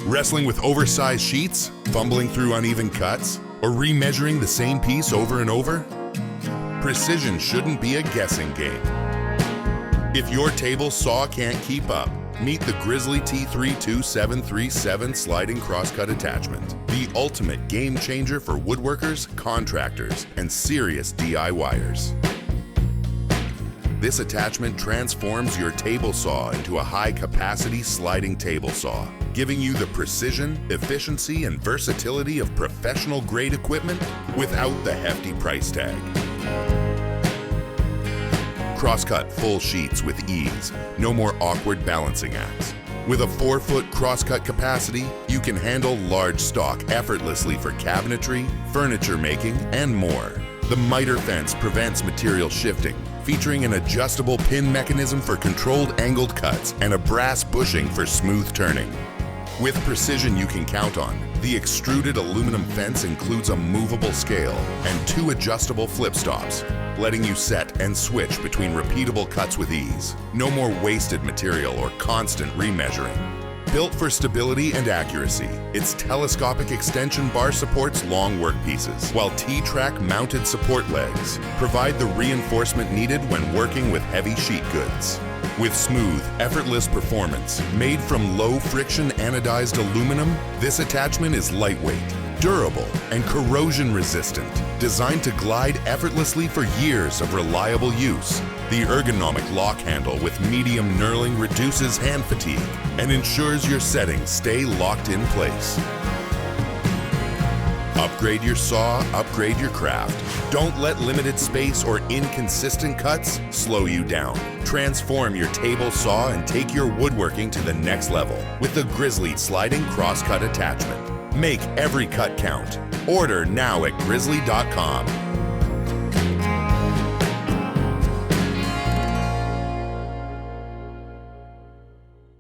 Wrestling with oversized sheets, fumbling through uneven cuts, or remeasuring the same piece over and over? Precision shouldn't be a guessing game. If your table saw can't keep up, meet the Grizzly T32737 sliding crosscut attachment, the ultimate game changer for woodworkers, contractors, and serious DIYers. This attachment transforms your table saw into a high-capacity sliding table saw, giving you the precision, efficiency, and versatility of professional-grade equipment without the hefty price tag. Crosscut full sheets with ease, no more awkward balancing acts. With a 4-foot crosscut capacity, you can handle large stock effortlessly for cabinetry, furniture making, and more. The miter fence prevents material shifting, featuring an adjustable pin mechanism for controlled angled cuts and a brass bushing for smooth turning. With precision you can count on, the extruded aluminum fence includes a movable scale and 2 adjustable flip stops, letting you set and switch between repeatable cuts with ease. No more wasted material or constant remeasuring. Built for stability and accuracy, its telescopic extension bar supports long workpieces, while T-track mounted support legs provide the reinforcement needed when working with heavy sheet goods. With smooth, effortless performance, made from low-friction anodized aluminum, this attachment is lightweight, durable, and corrosion-resistant, designed to glide effortlessly for years of reliable use. The ergonomic lock handle with medium knurling reduces hand fatigue and ensures your settings stay locked in place. Upgrade your saw, upgrade your craft. Don't let limited space or inconsistent cuts slow you down. Transform your table saw and take your woodworking to the next level with the Grizzly sliding crosscut attachment. Make every cut count. Order now at grizzly.com.